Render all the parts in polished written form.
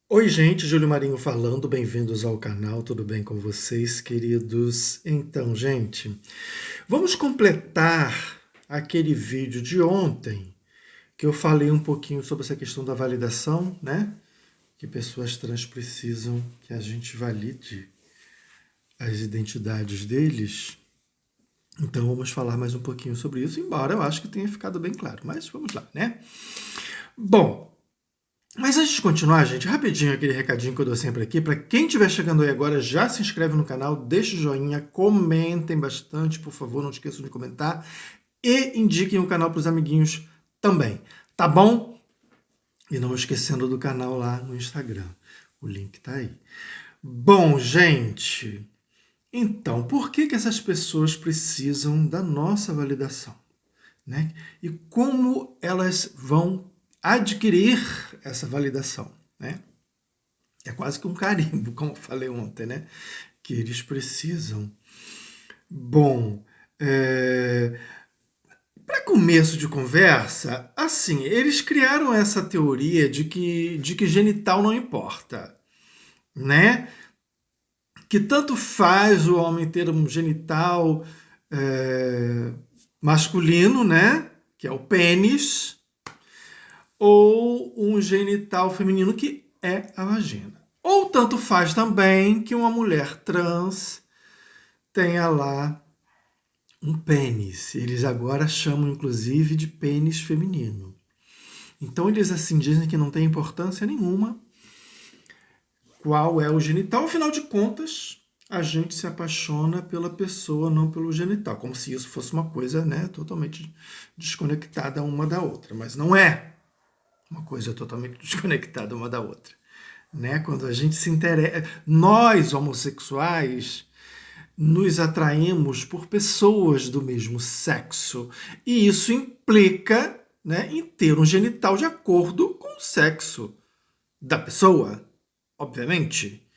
Oi, gente, Júlio Marinho falando, bem-vindos ao canal, tudo bem com vocês, queridos? Então, gente, vamos completar aquele vídeo de ontem que eu falei um pouquinho sobre essa questão da validação, né? Que pessoas trans precisam que a gente valide as identidades deles. Então, vamos falar mais um pouquinho sobre isso, embora eu acho que tenha ficado bem claro, mas vamos lá, né? Bom, mas antes de continuar, gente, rapidinho aquele recadinho que eu dou sempre aqui. Para quem estiver chegando aí agora, já se inscreve no canal, deixa o joinha, comentem bastante, por favor, não esqueçam de comentar. E indiquem o canal para os amiguinhos também, tá bom? E não esquecendo do canal lá no Instagram. O link tá aí. Bom, gente, então, por que essas pessoas precisam da nossa validação, né? E como elas vão adquirir essa validação, né? É quase que um carimbo, como eu falei ontem, né? Que eles precisam. Bom, para começo de conversa, assim, eles criaram essa teoria de que genital não importa, né? Que tanto faz o homem ter um genital é, masculino, né? Que é o pênis, ou um genital feminino, que é a vagina. Ou tanto faz também que uma mulher trans tenha lá um pênis. Eles agora chamam, inclusive, de pênis feminino. Então eles assim dizem que não tem importância nenhuma qual é o genital. Afinal de contas, a gente se apaixona pela pessoa, não pelo genital. Como se isso fosse uma coisa, né, totalmente desconectada uma da outra. Mas não é uma coisa totalmente desconectada uma da outra. Né? Quando a gente se interessa, nós homossexuais nos atraímos por pessoas do mesmo sexo e isso implica, né, em ter um genital de acordo com o sexo da pessoa, obviamente.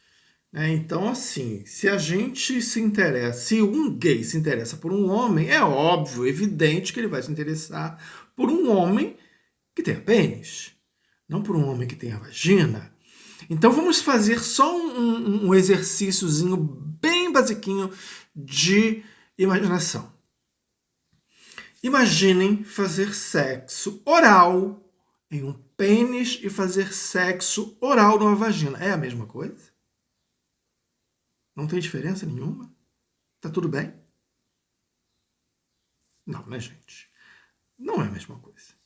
Né? Então, assim, se a gente se interessa, se um gay se interessa por um homem, é óbvio, evidente que ele vai se interessar por um homem que tenha pênis, não por um homem que tenha vagina. Então vamos fazer só um exercíciozinho bem basiquinho de imaginação. Imaginem fazer sexo oral em um pênis e fazer sexo oral numa vagina. É a mesma coisa? Não tem diferença nenhuma? Tá tudo bem? Não, né, gente? Não é a mesma coisa.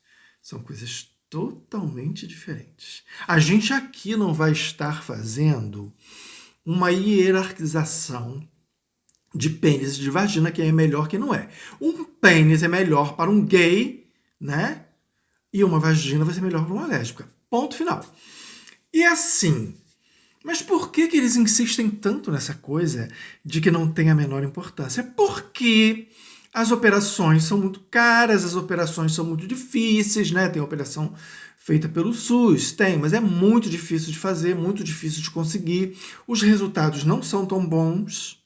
São coisas totalmente diferentes. A gente aqui não vai estar fazendo uma hierarquização de pênis e de vagina, quem é melhor, quem não é. Um pênis é melhor para um gay, né? E uma vagina vai ser melhor para uma lésbica. Ponto final. E assim, mas por que eles insistem tanto nessa coisa de que não tem a menor importância? Porque as operações são muito caras, as operações são muito difíceis, né? Tem operação feita pelo SUS, tem, mas é muito difícil de fazer, muito difícil de conseguir. Os resultados não são tão bons.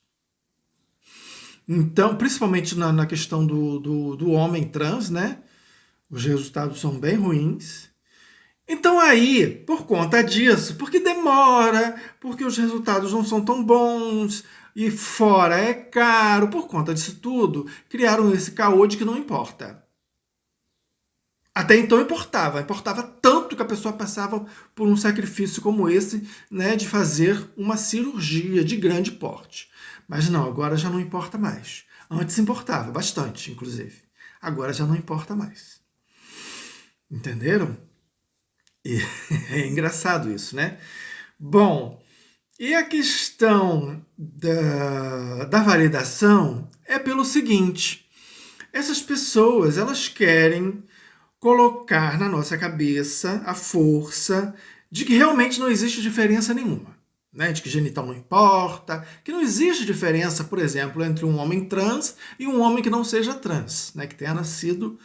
Então, principalmente na questão do homem trans, né? Os resultados são bem ruins. Então aí, por conta disso, porque demora, porque os resultados não são tão bons, e fora é caro, por conta disso tudo, criaram esse caô de que não importa. Até então importava tanto que a pessoa passava por um sacrifício como esse, né, de fazer uma cirurgia de grande porte. Mas não, agora já não importa mais. Antes importava bastante, inclusive. Agora já não importa mais. Entenderam? E é engraçado isso, né? Bom, e a questão da validação é pelo seguinte: essas pessoas elas querem colocar na nossa cabeça a força de que realmente não existe diferença nenhuma. Né, de que genital não importa, que não existe diferença, por exemplo, entre um homem trans e um homem que não seja trans, né, que tenha nascido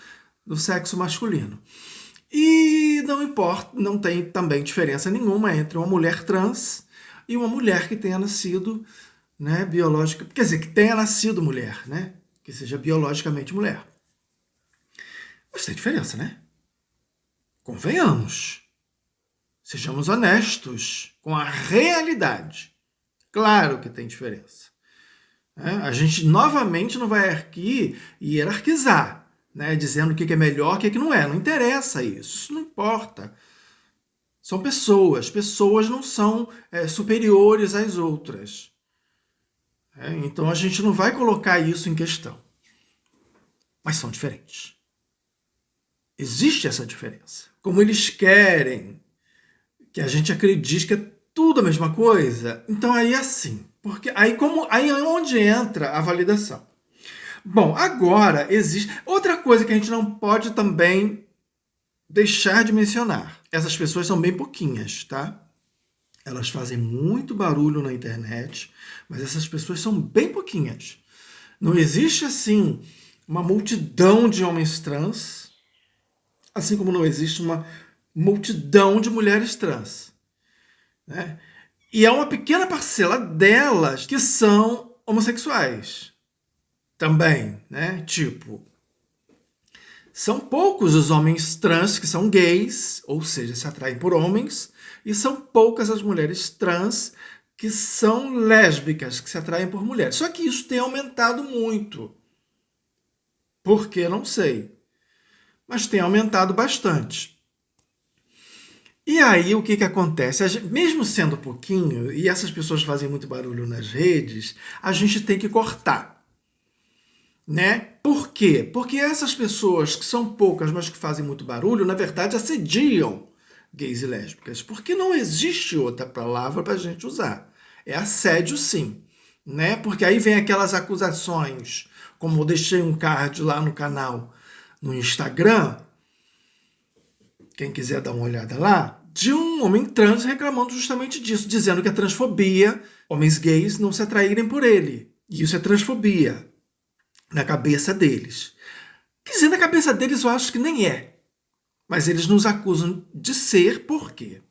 do sexo masculino. E não importa, não tem também diferença nenhuma entre uma mulher trans e uma mulher que tenha nascido, né, biológica, quer dizer, que tenha nascido mulher, né, que seja biologicamente mulher. Mas tem diferença, né? Convenhamos. Sejamos honestos com a realidade. Claro que tem diferença. A gente novamente não vai aqui hierarquizar, né? Dizendo o que é melhor, o que não é. Não interessa isso não importa. São pessoas. Pessoas não são superiores às outras. Então a gente não vai colocar isso em questão. Mas são diferentes. Existe essa diferença. Como eles querem que a gente acredite que é tudo a mesma coisa, então aí é assim. Porque aí é onde entra a validação. Bom, agora existe outra coisa que a gente não pode também deixar de mencionar. Essas pessoas são bem pouquinhas, tá? Elas fazem muito barulho na internet, mas essas pessoas são bem pouquinhas. Não existe, assim, uma multidão de homens trans, assim como não existe uma multidão de mulheres trans, né? E é uma pequena parcela delas que são homossexuais também, né? Tipo, são poucos os homens trans que são gays, ou seja, se atraem por homens, e são poucas as mulheres trans que são lésbicas, que se atraem por mulheres. Só que isso tem aumentado muito. Por quê? Não sei. Mas tem aumentado bastante. E aí o que acontece? Mesmo sendo pouquinho, e essas pessoas fazem muito barulho nas redes, a gente tem que cortar. Né? Por quê? Porque essas pessoas que são poucas, mas que fazem muito barulho, na verdade assediam gays e lésbicas. Porque não existe outra palavra para a gente usar. É assédio, sim. Né? Porque aí vem aquelas acusações, como eu deixei um card lá no canal no Instagram, quem quiser dar uma olhada lá, de um homem trans reclamando justamente disso, dizendo que a transfobia, homens gays não se atraírem por ele. E isso é transfobia na cabeça deles. Quer dizer, na cabeça deles eu acho que nem é. Mas eles nos acusam de ser, por quê?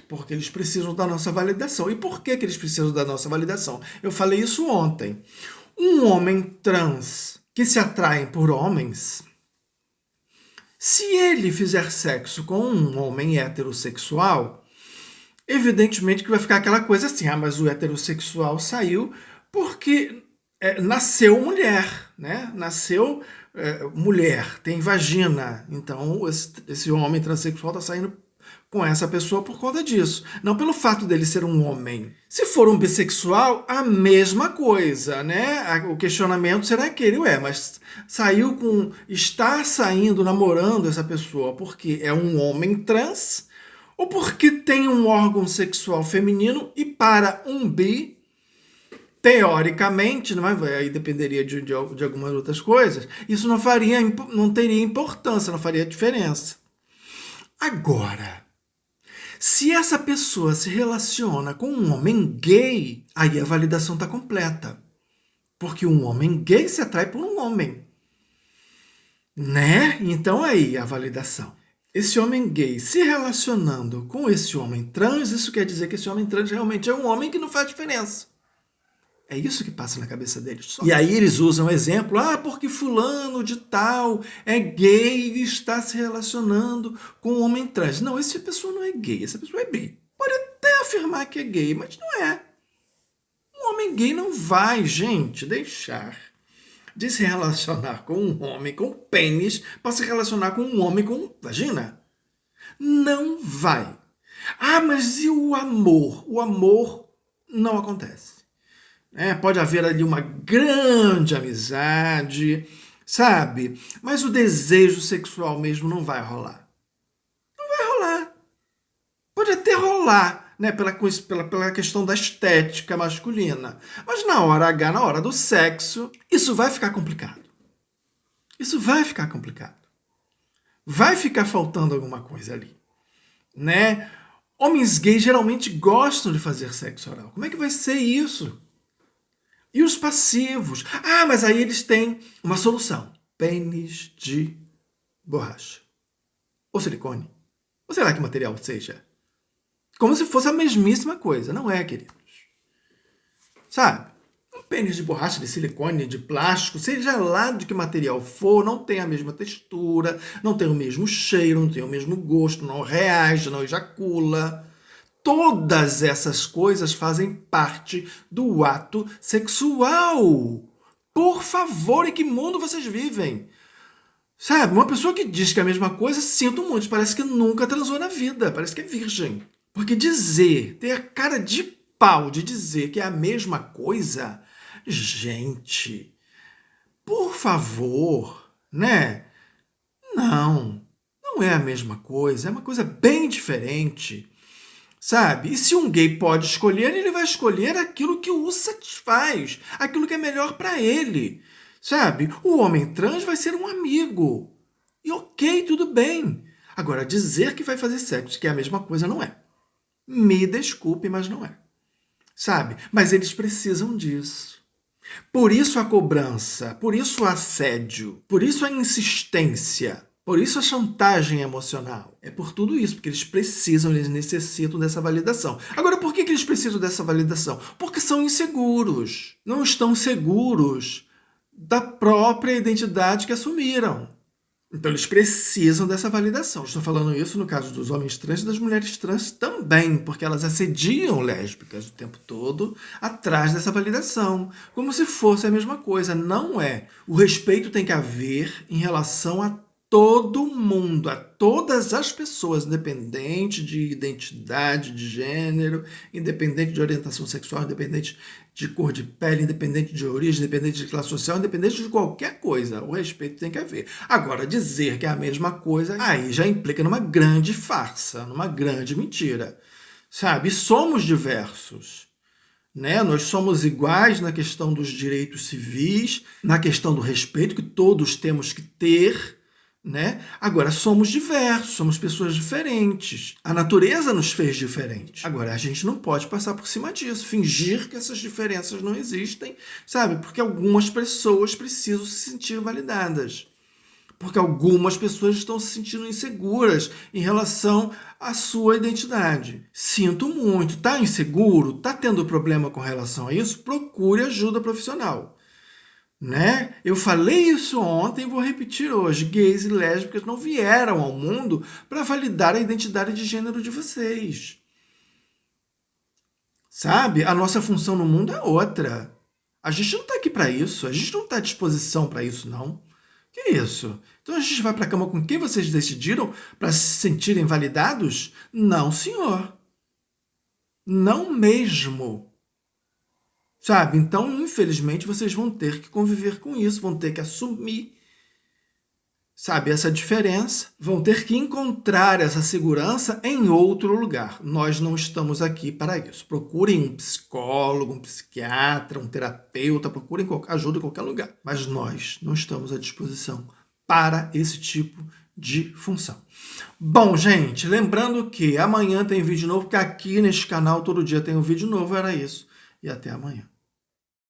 Porque eles precisam da nossa validação. E por que eles precisam da nossa validação? Eu falei isso ontem. Um homem trans que se atrai por homens, se ele fizer sexo com um homem heterossexual, evidentemente que vai ficar aquela coisa assim, mas o heterossexual saiu porque nasceu mulher, né? Nasceu mulher, tem vagina, então esse homem transexual está saindo com essa pessoa por conta disso, não pelo fato dele ser um homem. Se for um bissexual, a mesma coisa, né? O questionamento será aquele, mas está saindo, namorando essa pessoa porque é um homem trans ou porque tem um órgão sexual feminino e para um bi, teoricamente, aí dependeria de algumas outras coisas, isso não teria importância, não faria diferença. Agora, se essa pessoa se relaciona com um homem gay, aí a validação está completa. Porque um homem gay se atrai por um homem. Né? Então aí a validação. Esse homem gay se relacionando com esse homem trans, isso quer dizer que esse homem trans realmente é um homem que não faz diferença. É isso que passa na cabeça deles. Só. E aí eles usam o exemplo, porque fulano de tal é gay e está se relacionando com um homem trans. Não, essa pessoa não é gay, essa pessoa é bi. Pode até afirmar que é gay, mas não é. Um homem gay não vai, gente, deixar de se relacionar com um homem com pênis para se relacionar com um homem com vagina. Não vai. Mas e o amor? O amor não acontece. Pode haver ali uma grande amizade, sabe? Mas o desejo sexual mesmo não vai rolar. Não vai rolar. Pode até rolar, né? Pela questão da estética masculina. Mas na hora H, na hora do sexo, isso vai ficar complicado. Isso vai ficar complicado. Vai ficar faltando alguma coisa ali, né? Homens gays geralmente gostam de fazer sexo oral. Como é que vai ser isso? E os passivos? Mas aí eles têm uma solução. Pênis de borracha. Ou silicone. Ou sei lá que material seja. Como se fosse a mesmíssima coisa. Não é, queridos. Sabe? pênis de borracha, de silicone, de plástico, seja lá de que material for, não tem a mesma textura, não tem o mesmo cheiro, não tem o mesmo gosto, não reage, não ejacula. Todas essas coisas fazem parte do ato sexual. Por favor, em que mundo vocês vivem? Sabe, uma pessoa que diz que é a mesma coisa, sinto muito, parece que nunca transou na vida, parece que é virgem. Porque dizer, ter a cara de pau de dizer que é a mesma coisa, gente, por favor, né? Não, não é a mesma coisa, é uma coisa bem diferente, sabe? E se um gay pode escolher, ele vai escolher aquilo que o satisfaz, aquilo que é melhor para ele. Sabe? O homem trans vai ser um amigo. E ok, tudo bem. Agora, dizer que vai fazer sexo, que é a mesma coisa, não é. Me desculpe, mas não é. Sabe? Mas eles precisam disso. Por isso a cobrança, por isso o assédio, por isso a insistência, por isso a chantagem emocional. É por tudo isso, porque eles precisam, eles necessitam dessa validação. Agora, por que eles precisam dessa validação? Porque são inseguros. Não estão seguros da própria identidade que assumiram. Então eles precisam dessa validação. Estou falando isso no caso dos homens trans e das mulheres trans também, porque elas assediam lésbicas o tempo todo atrás dessa validação, como se fosse a mesma coisa. Não é. O respeito tem que haver em relação a todo mundo, a todas as pessoas, independente de identidade, de gênero, independente de orientação sexual, independente de cor de pele, independente de origem, independente de classe social, independente de qualquer coisa. O respeito tem que haver. Agora, dizer que é a mesma coisa, aí já implica numa grande farsa, numa grande mentira. Sabe? E somos diversos. Né? Nós somos iguais na questão dos direitos civis, na questão do respeito que todos temos que ter, né? Agora, somos diversos, somos pessoas diferentes. A natureza nos fez diferentes. Agora, a gente não pode passar por cima disso, fingir que essas diferenças não existem, sabe? Porque algumas pessoas precisam se sentir validadas. Porque algumas pessoas estão se sentindo inseguras em relação à sua identidade. Sinto muito, tá inseguro, tá tendo problema com relação a isso? Procure ajuda profissional. Né? Eu falei isso ontem e vou repetir hoje. Gays e lésbicas não vieram ao mundo para validar a identidade de gênero de vocês. Sabe? A nossa função no mundo é outra. A gente não está aqui para isso. A gente não está à disposição para isso, não. Que isso? Então a gente vai para a cama com quem vocês decidiram para se sentirem validados? Não, senhor. Não mesmo. Sabe? Então, infelizmente, vocês vão ter que conviver com isso, vão ter que assumir, sabe, essa diferença, vão ter que encontrar essa segurança em outro lugar. Nós não estamos aqui para isso. Procurem um psicólogo, um psiquiatra, um terapeuta, procurem ajuda em qualquer lugar. Mas nós não estamos à disposição para esse tipo de função. Bom, gente, lembrando que amanhã tem vídeo novo, porque aqui neste canal todo dia tem um vídeo novo, era isso. E até amanhã.